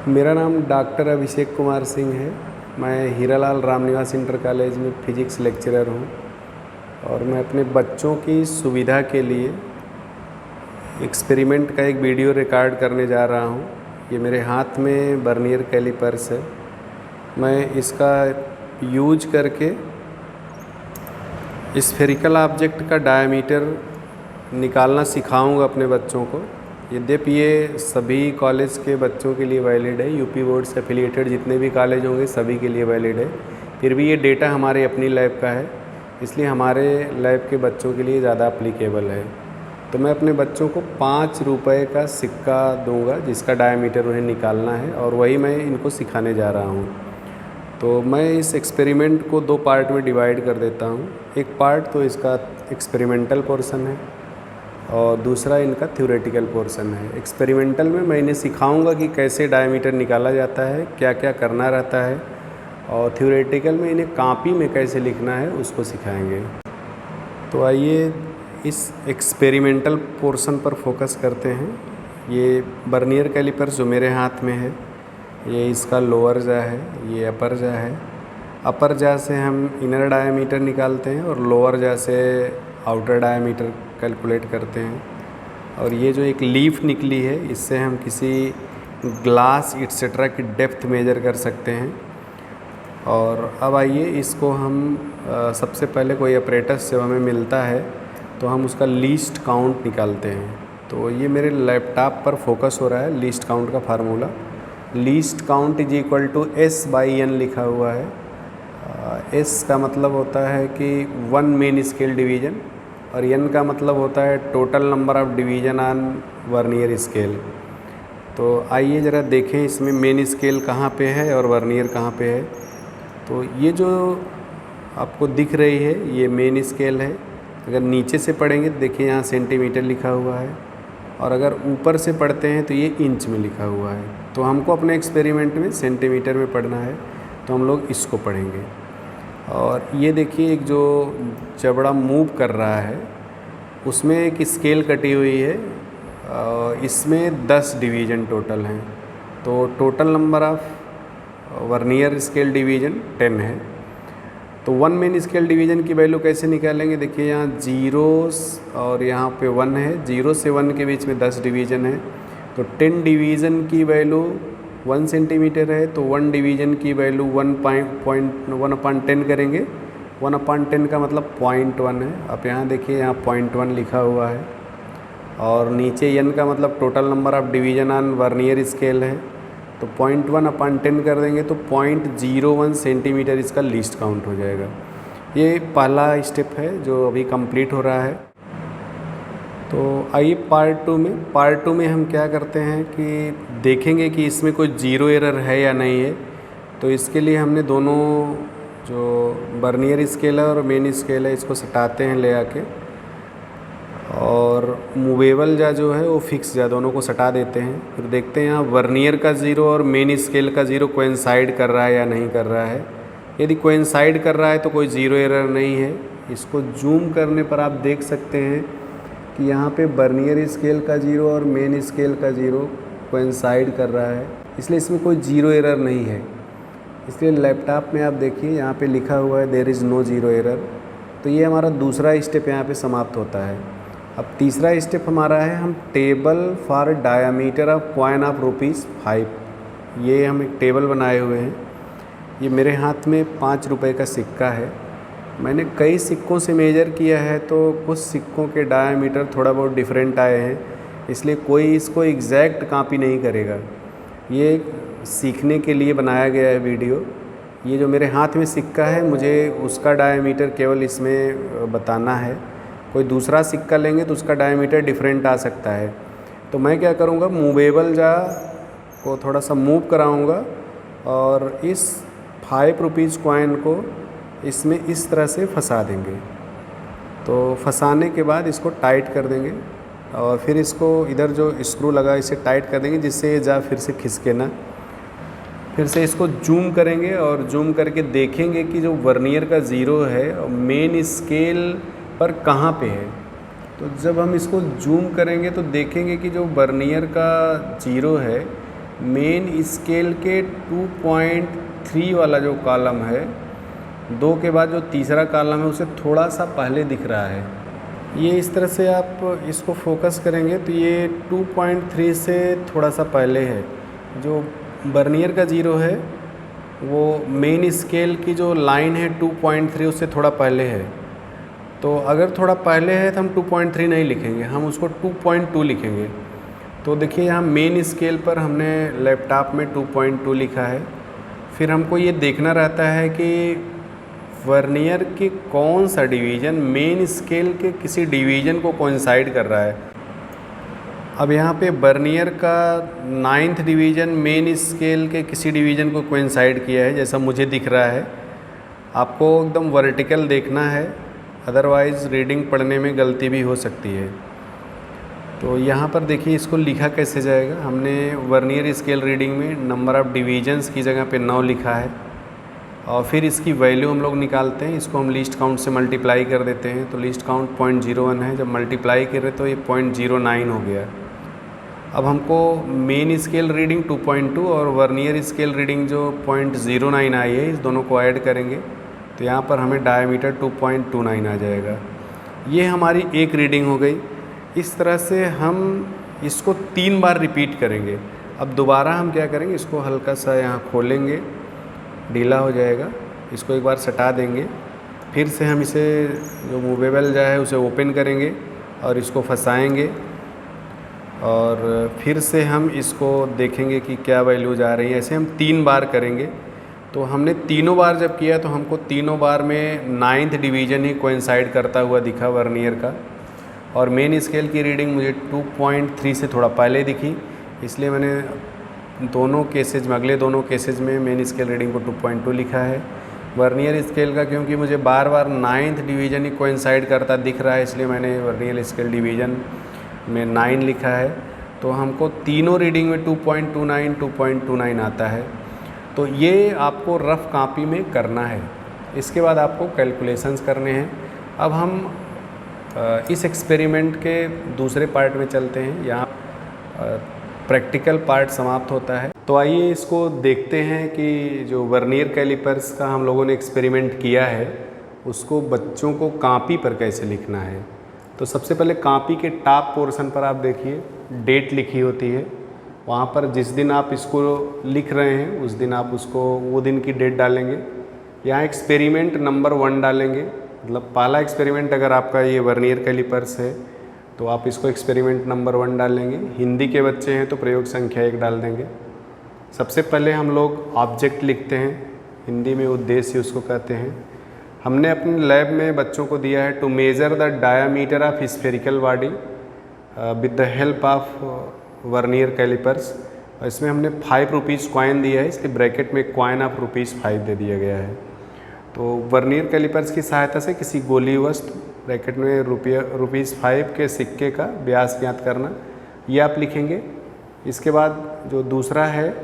मेरा नाम डॉक्टर अभिषेक कुमार सिंह है। मैं हीरालाल रामनिवास इंटर कॉलेज में फ़िज़िक्स लेक्चरर हूँ और मैं अपने बच्चों की सुविधा के लिए एक्सपेरिमेंट का एक वीडियो रिकॉर्ड करने जा रहा हूँ। ये मेरे हाथ में वर्नियर कैलिपर्स है। मैं इसका यूज करके स्फेरिकल ऑब्जेक्ट का डायमीटर निकालना सिखाऊंगा अपने बच्चों को। यद्यपि ये सभी कॉलेज के बच्चों के लिए वैलिड है, यूपी बोर्ड से एफिलिएटेड जितने भी कॉलेज होंगे सभी के लिए वैलिड है। फिर भी ये डेटा हमारे अपनी लैब का है, इसलिए हमारे लैब के बच्चों के लिए ज़्यादा अप्लीकेबल है। तो मैं अपने बच्चों को 5 रुपए का सिक्का दूंगा जिसका डायमीटर उन्हें निकालना है और वही मैं इनको सिखाने जा रहा हूँ। तो मैं इस एक्सपेरिमेंट को 2 पार्ट में डिवाइड कर देता हूँ। एक पार्ट तो इसका एक्सपेरिमेंटल पोर्शन है और दूसरा इनका थ्योरेटिकल पोर्शन है। एक्सपेरिमेंटल में मैं इन्हें सिखाऊंगा कि कैसे डायमीटर निकाला जाता है, क्या क्या करना रहता है, और थ्योरेटिकल में इन्हें कॉपी में कैसे लिखना है उसको सिखाएंगे। तो आइए इस एक्सपेरिमेंटल पोर्शन पर फोकस करते हैं। ये वर्नियर कैलिपर्स जो मेरे हाथ में है, ये इसका लोअर जा है, ये अपर जा है। अपर जा से हम इनर डायमीटर निकालते हैं और लोअर जा से आउटर डायमीटर कैलकुलेट करते हैं। और ये जो एक लीफ निकली है, इससे हम किसी ग्लास एट्सेट्रा की डेप्थ मेजर कर सकते हैं। और अब आइए इसको हम सबसे पहले कोई अपरेटस जब हमें मिलता है तो हम उसका लीस्ट काउंट निकालते हैं। तो ये मेरे लैपटॉप पर फोकस हो रहा है लीस्ट काउंट का formula. Least count is equal to S/N लिखा हुआ है। S का मतलब होता है कि 1 मेन स्केल डिवीज़न और N का मतलब होता है total number of division on vernier scale. तो आइए ज़रा देखें इसमें मेन स्केल कहाँ पे है और वर्नियर कहाँ पे है। तो ये जो आपको दिख रही है ये मेन स्केल है। अगर नीचे से पढ़ेंगे तो देखिए यहाँ सेंटीमीटर लिखा हुआ है, और अगर ऊपर से पढ़ते हैं तो ये इंच में लिखा हुआ है। तो हमको अपने एक्सपेरिमेंट में सेंटीमीटर में पढ़ना है, तो हम लोग इसको पढ़ेंगे। और ये देखिए एक जो जबड़ा मूव कर रहा है उसमें एक स्केल कटी हुई है, इसमें 10 डिवीज़न टोटल हैं। तो total number of vernier scale division 10 है। तो 1 मेन स्केल डिवीज़न की वैल्यू कैसे निकालेंगे, देखिए यहाँ 0 और यहाँ पे 1 है। 0 से 1 के बीच में 10 डिवीज़न है, तो 10 डिवीज़न की वैल्यू 1 सेंटीमीटर है। तो 1 डिवीज़न की वैल्यू 1/10 करेंगे। 1/10 का मतलब 0.1 है। आप यहाँ देखिए यहाँ 0.1 लिखा हुआ है, और नीचे n का मतलब total number of division on vernier scale है। तो 0.1/10 कर देंगे तो 0.01 सेंटीमीटर इसका लीस्ट काउंट हो जाएगा। ये पहला स्टेप है जो अभी कंप्लीट हो रहा है। तो आइए पार्ट टू में हम क्या करते हैं कि देखेंगे कि इसमें कोई ज़ीरो एरर है या नहीं है। तो इसके लिए हमने दोनों जो वर्नियर स्केल है और मेन स्केल है इसको सटाते हैं ले आके, और मूवेबल जा जो है वो फिक्स जा दोनों को सटा देते हैं। फिर देखते हैं यहाँ वर्नियर का 0 और मेन स्केल का 0 कोइंसाइड कर रहा है या नहीं कर रहा है। यदि कोइंसाइड कर रहा है तो कोई ज़ीरो एरर नहीं है। इसको जूम करने पर आप देख सकते हैं कि यहाँ पे वर्नियर स्केल का 0 और मेन स्केल का 0 कोइंसाइड कर रहा है, इसलिए इसमें कोई ज़ीरो एरर नहीं है। इसलिए लैपटॉप में आप देखिए यहाँ पे लिखा हुआ है there is no zero error. तो ये हमारा दूसरा स्टेप यहाँ पे समाप्त होता है। अब तीसरा स्टेप हमारा है, हम table for diameter of coin of ₹5। ये हम एक टेबल बनाए हुए हैं। ये मेरे हाथ में 5 रुपए का सिक्का है। मैंने कई सिक्कों से मेजर किया है तो कुछ सिक्कों के डायमीटर थोड़ा बहुत डिफरेंट आए हैं, इसलिए कोई इसको एग्जैक्ट कॉपी नहीं करेगा। ये सीखने के लिए बनाया गया है वीडियो। ये जो मेरे हाथ में सिक्का है मुझे उसका डायमीटर केवल इसमें बताना है। कोई दूसरा सिक्का लेंगे तो उसका डायमीटर डिफरेंट आ सकता है। तो मैं क्या करूँगा, मूवेबल जा को थोड़ा सा मूव कराऊँगा और इस 5 रुपीज़ कॉइन को इसमें इस तरह से फंसा देंगे। तो फंसाने के बाद इसको टाइट कर देंगे और फिर इसको इधर जो स्क्रू लगा इसे टाइट कर देंगे जिससे ये जा फिर से खिसके ना। फिर से इसको जूम करेंगे और जूम करके देखेंगे कि जो वर्नियर का 0 है मेन स्केल पर कहाँ पे है। तो जब हम इसको जूम करेंगे तो देखेंगे कि जो वर्नियर का 0 है मेन स्केल के 2.3 वाला जो कॉलम है, 2 के बाद जो तीसरा कॉलम है उसे थोड़ा सा पहले दिख रहा है। ये इस तरह से आप इसको फोकस करेंगे तो ये 2.3 से थोड़ा सा पहले है। जो वर्नियर का 0 है वो मेन स्केल की जो लाइन है 2.3 उससे थोड़ा पहले है। तो अगर थोड़ा पहले है तो हम 2.3 नहीं लिखेंगे, हम उसको 2.2 लिखेंगे। तो देखिए यहाँ मेन स्केल पर हमने लैपटॉप में 2.2 लिखा है। फिर हमको ये देखना रहता है कि वर्नियर के कौन सा डिवीज़न मेन स्केल के किसी डिवीज़न को कोइंसाइड कर रहा है। अब यहाँ पे वर्नियर का 9th डिवीज़न मेन स्केल के किसी डिवीज़न को कोइंसाइड किया है, जैसा मुझे दिख रहा है। आपको एकदम वर्टिकल देखना है, अदरवाइज़ रीडिंग पढ़ने में गलती भी हो सकती है। तो यहाँ पर देखिए इसको लिखा कैसे जाएगा। हमने वर्नियर स्केल रीडिंग में नंबर ऑफ़ डिवीजन्स की जगह पे 9 लिखा है और फिर इसकी वैल्यू हम लोग निकालते हैं। इसको हम लीस्ट काउंट से मल्टीप्लाई कर देते हैं। तो लीस्ट काउंट 0.01 है, जब मल्टीप्लाई करें तो ये 0.09 हो गया। अब हमको मेन स्केल रीडिंग 2.2 और वर्नियर स्केल रीडिंग जो 0.09 आई है, इस दोनों को ऐड करेंगे तो यहाँ पर हमें डायमीटर 2.29 आ जाएगा। ये हमारी एक रीडिंग हो गई। इस तरह से हम इसको 3 बार रिपीट करेंगे। अब दोबारा हम क्या करेंगे, इसको हल्का सा यहाँ खोलेंगे, ढीला हो जाएगा, इसको एक बार सटा देंगे। फिर से हम इसे जो मूवेबल जो है उसे ओपन करेंगे और इसको फंसाएंगे और फिर से हम इसको देखेंगे कि क्या वैल्यूज आ रही है। ऐसे हम 3 बार करेंगे। तो हमने तीनों बार जब किया तो हमको तीनों बार में 9th डिवीज़न ही कोइंसाइड करता हुआ दिखा वर्नियर का, और मेन स्केल की रीडिंग मुझे 2.3 से थोड़ा पहले दिखी, इसलिए मैंने दोनों केसेज में, अगले दोनों केसेज में मेन स्केल रीडिंग को 2.2 लिखा है। वर्नियर स्केल का क्योंकि मुझे बार बार 9th डिवीज़न ही कोइंसाइड करता दिख रहा है, इसलिए मैंने वर्नियर स्केल डिवीज़न में 9 लिखा है। तो हमको तीनों रीडिंग में 2.29 आता है। तो ये आपको रफ़ कॉपी में करना है। इसके बाद आपको कैलकुलेशंस करने हैं। अब हम इस एक्सपेरिमेंट के दूसरे पार्ट में चलते हैं। यहाँ प्रैक्टिकल पार्ट समाप्त होता है। तो आइए इसको देखते हैं कि जो वर्नियर कैलिपर्स का हम लोगों ने एक्सपेरिमेंट किया है उसको बच्चों को कॉपी पर कैसे लिखना है। तो सबसे पहले कॉपी के टॉप पोर्शन पर आप देखिए डेट लिखी होती है। वहाँ पर जिस दिन आप इसको लिख रहे हैं उस दिन आप उसको वो दिन की डेट डालेंगे। यहाँ एक्सपेरिमेंट नंबर 1 डालेंगे, मतलब पहला एक्सपेरिमेंट अगर आपका ये वर्नियर कैलिपर्स है तो आप इसको एक्सपेरिमेंट नंबर 1 डालेंगे। हिंदी के बच्चे हैं तो प्रयोग संख्या 1 डाल देंगे। सबसे पहले हम लोग ऑब्जेक्ट लिखते हैं, हिंदी में उद्देश्य उसको कहते हैं। हमने अपने लैब में बच्चों को दिया है to measure the diameter of spherical body with the help of vernier callipers. इसमें हमने 5 रुपीज़ कॉइन दिया है, इसके ब्रैकेट में कॉइन ऑफ ₹5 दे दिया गया है। तो वर्नियर कैलिपर्स की सहायता से किसी गोली वस्तु ब्रैकेट में ₹5 के सिक्के का व्यास ज्ञात करना, ये आप लिखेंगे। इसके बाद जो दूसरा है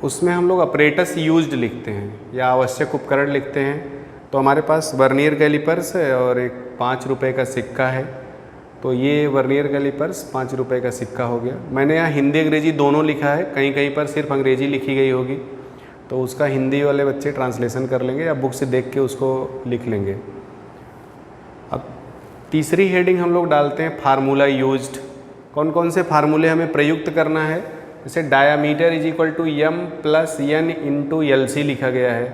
उसमें हम लोग अपरेटस यूज्ड लिखते हैं या आवश्यक उपकरण लिखते हैं। तो हमारे पास वर्नियर कैलिपर्स है और एक 5 रुपये का सिक्का है। तो ये वर्नियर कैलिपर्स 5 रुपये का सिक्का हो गया। मैंने यहाँ हिंदी अंग्रेजी दोनों लिखा है, कहीं कहीं पर सिर्फ अंग्रेजी लिखी गई होगी तो उसका हिंदी वाले बच्चे ट्रांसलेशन कर लेंगे या बुक से देख के उसको लिख लेंगे। अब तीसरी हेडिंग हम लोग डालते हैं फार्मूला यूज्ड। कौन कौन से फार्मूले हमें प्रयुक्त करना है। जैसे डायामीटर m + n × LC लिखा गया है।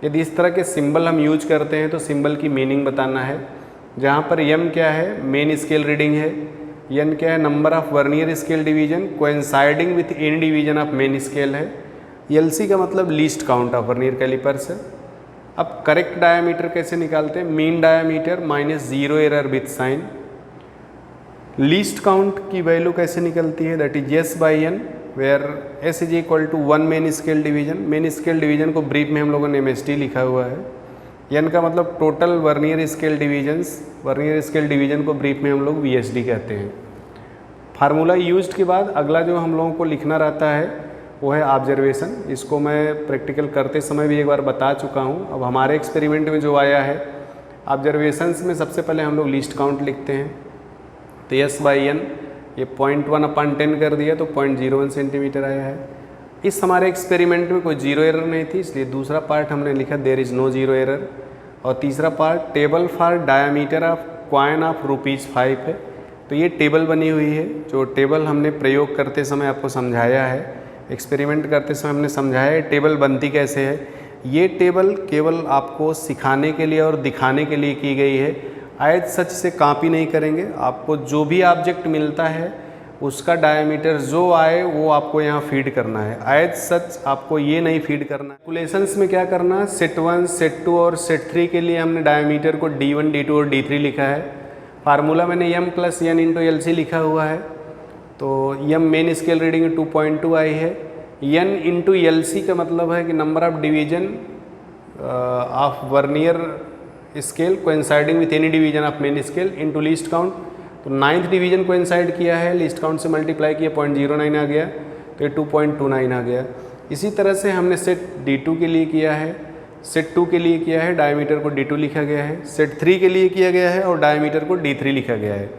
यदि इस तरह के सिंबल हम यूज करते हैं तो सिंबल की मीनिंग बताना है। जहाँ पर m क्या है, मेन स्केल रीडिंग है, n क्या है, number of vernier scale division coinciding with any division of main scale है, LC का मतलब least count of vernier callipers है। अब करेक्ट डायामीटर कैसे निकालते हैं, mean diameter -0 error with sign. Least count की वैल्यू कैसे निकलती है, that is S/n where S = 1 main scale division. Main scale division को ब्रीफ में हम लोगों ने MSD लिखा हुआ है। n का मतलब total vernier scale divisions, vernier scale division को ब्रीफ में हम लोग VSD कहते हैं। फार्मूला यूज्ड के बाद अगला जो हम लोगों को लिखना रहता है वो है ऑब्जर्वेशन। इसको मैं प्रैक्टिकल करते समय भी एक बार बता चुका हूँ। अब हमारे एक्सपेरिमेंट में जो आया है ऑब्जर्वेशंस में सबसे पहले हम लोग लीस्ट काउंट लिखते हैं। तो S/n ये 0.1/10 कर दिया तो 0.01 सेंटीमीटर आया है। इस हमारे एक्सपेरिमेंट में कोई जीरो एरर नहीं थी, इसलिए दूसरा पार्ट हमने लिखा there is no zero error. और तीसरा part table for diameter of coin of ₹5 है। तो ये टेबल बनी हुई है, जो टेबल हमने प्रयोग करते समय आपको समझाया है, एक्सपेरिमेंट करते समय हमने समझाया है टेबल बनती कैसे है। ये टेबल केवल आपको सिखाने के लिए और दिखाने के लिए की गई है। एज सच से कॉपी नहीं करेंगे, आपको जो भी ऑब्जेक्ट मिलता है उसका डायमीटर जो आए वो आपको यहाँ फीड करना है। एज सच आपको ये नहीं फीड करना है। कैलकुलेशंस में क्या करना, सेट 1, सेट 2 और सेट 3 के लिए हमने डायमीटर को D1, D2 और D3 लिखा है। फार्मूला मैंने m + n × LC लिखा हुआ है। तो m मेन स्केल रीडिंग 2.2 आई है। n × LC का मतलब है कि number of division of vernier scale coinciding with any division of main scale into least count. तो 9th डिवीजन कोइंसाइड किया है, लीस्ट काउंट से मल्टीप्लाई किया 0.09 आ गया, तो ये 2.29 आ गया। इसी तरह से हमने सेट D2 के लिए किया है, सेट 2 के लिए किया है, डायमीटर को D2 लिखा गया है, सेट 3 के लिए किया गया है और डायमीटर को D3 लिखा गया है।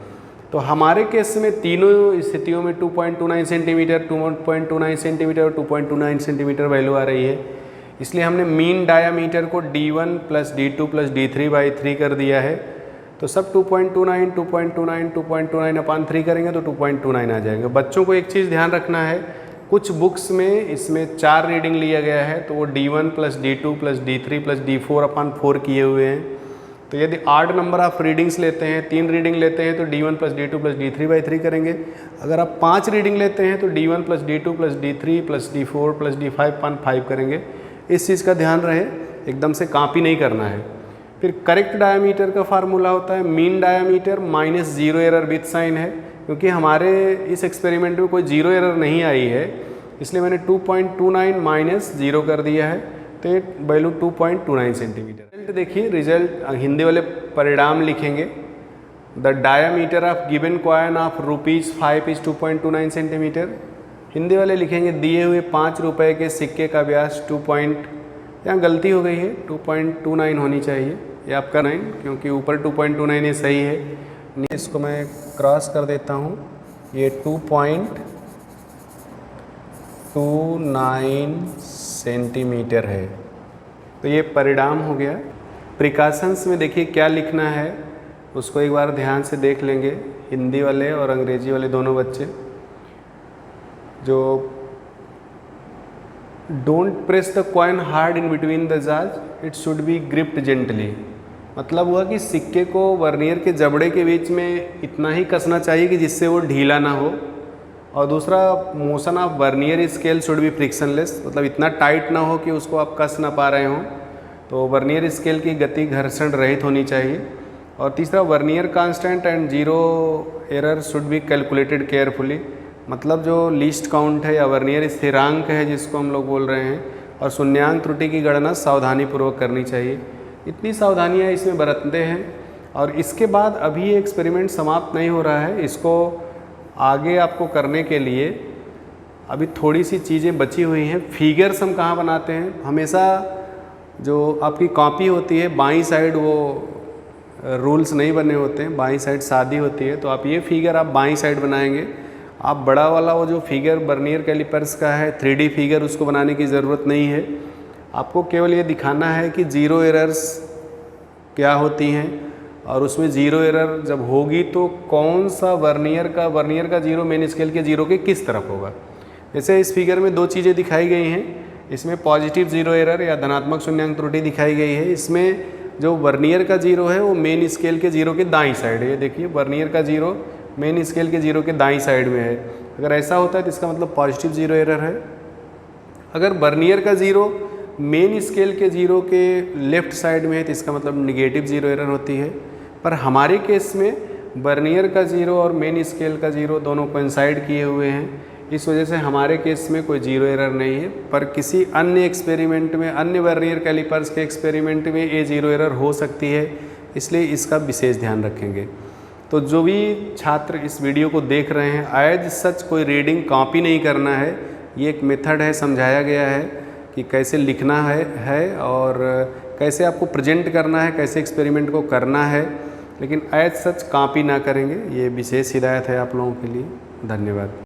तो हमारे केस में तीनों स्थितियों में 2.29 सेंटीमीटर, 2.29 सेंटीमीटर और 2.29 सेंटीमीटर वैल्यू आ रही है। इसलिए हमने मीन डायामीटर को D1 + D2 + D3/3 कर दिया है। तो सब 2.29, 2.29, 2.29/3 करेंगे तो 2.29 आ जाएगा। बच्चों को एक चीज़ ध्यान रखना है, कुछ बुक्स में इसमें 4 रीडिंग लिया गया है, तो वो D1 + D2 + D3 + D4/4 किए हुए हैं। तो यदि 8 नंबर आप रीडिंग्स लेते हैं, 3 रीडिंग लेते हैं तो D1 + D2 + D3/3 करेंगे। अगर आप 5 रीडिंग लेते हैं तो D1 + D2 + D3 + D4 + D5/5 करेंगे। इस चीज़ का ध्यान रहे, एकदम से कॉपी नहीं करना है। फिर करेक्ट डायामीटर का फार्मूला होता है mean diameter minus zero error with sign है। क्योंकि हमारे इस एक्सपेरिमेंट में कोई जीरो एरर नहीं आई है, इसलिए मैंने 2.29 माइनस जीरो कर दिया है, तो ये वैल्यू 2.29 सेंटीमीटर। रिजल्ट देखिए, रिजल्ट हिंदी वाले परिणाम लिखेंगे। The diameter of given coin of ₹5 is 2.29 centimetre. Hindi वाले लिखेंगे दिए हुए 5 रुपए के सिक्के का व्यास यहाँ गलती हो गई है, 2.29 होनी चाहिए, ये आपका 9, क्योंकि ऊपर 2.29 ये सही है। इसको मैं क्रॉस कर देता हूँ, ये 2.29 सेंटीमीटर है। तो ये परिणाम हो गया। प्रिकॉशंस में देखिए क्या लिखना है, उसको एक बार ध्यान से देख लेंगे, हिंदी वाले और अंग्रेजी वाले दोनों बच्चे। जो don't press the coin hard in between the jaws, it should be gripped gently. मतलब हुआ कि सिक्के को वर्नियर के जबड़े के बीच में इतना ही कसना चाहिए कि जिससे वो ढीला ना हो। और दूसरा, motion of vernier scale should be frictionless, मतलब इतना टाइट ना हो कि उसको आप कस ना पा रहे हों। तो वर्नियर स्केल की गति घर्षण रहित होनी चाहिए। और तीसरा, vernier constant and zero error should be calculated carefully. मतलब जो लीस्ट काउंट है या वर्नियर स्थिरांक है जिसको हम लोग बोल रहे हैं, और शून्यांक त्रुटि की गणना सावधानीपूर्वक करनी चाहिए। इतनी सावधानियां इसमें बरतते हैं। और इसके बाद अभी ये एक्सपेरिमेंट समाप्त नहीं हो रहा है, इसको आगे आपको करने के लिए अभी थोड़ी सी चीज़ें बची हुई हैं। फिगर्स हम कहाँ बनाते हैं, हमेशा जो आपकी कॉपी होती है बाईं साइड वो रूल्स नहीं बने होते हैं, बाईं साइड सादी होती है। तो आप ये फिगर आप बाईं साइड बनाएंगे। आप बड़ा वाला वो जो फिगर वर्नियर कैलिपर्स का है 3D फिगर, उसको बनाने की ज़रूरत नहीं है। आपको केवल ये दिखाना है कि जीरो एरर्स क्या होती हैं, और उसमें जीरो एरर जब होगी तो कौन सा वर्नियर का जीरो मेन स्केल के जीरो के किस तरफ होगा। जैसे इस फिगर में 2 चीज़ें दिखाई गई हैं, इसमें पॉजिटिव जीरो एरर या धनात्मक शून्यांक त्रुटि दिखाई गई है। इसमें जो वर्नियर का जीरो है वो मेन स्केल के जीरो के दाईं साइड है। ये देखिए, वर्नियर का जीरो मेन स्केल के जीरो के दाईं साइड में है। अगर ऐसा होता है तो इसका मतलब पॉजिटिव जीरो एरर है। अगर वर्नियर का जीरो मेन स्केल के जीरो के लेफ्ट साइड में है तो इसका मतलब निगेटिव जीरो एरर होती है। पर हमारे केस में वर्नियर का जीरो और मेन स्केल का जीरो दोनों कोइंसाइड किए हुए हैं, इस वजह से हमारे केस में कोई जीरो एरर नहीं है। पर किसी अन्य एक्सपेरिमेंट में, अन्य वर्नियर कैलिपर्स के एक्सपेरिमेंट में ये जीरो एरर हो सकती है, इसलिए इसका विशेष ध्यान रखेंगे। तो जो भी छात्र इस वीडियो को देख रहे हैं, एज सच कोई रीडिंग कॉपी नहीं करना है। ये एक मेथड है, समझाया गया है कि कैसे लिखना है और कैसे आपको प्रेजेंट करना है, कैसे एक्सपेरिमेंट को करना है, लेकिन एज सच कॉपी ना करेंगे। ये विशेष हिदायत है आप लोगों के लिए। धन्यवाद।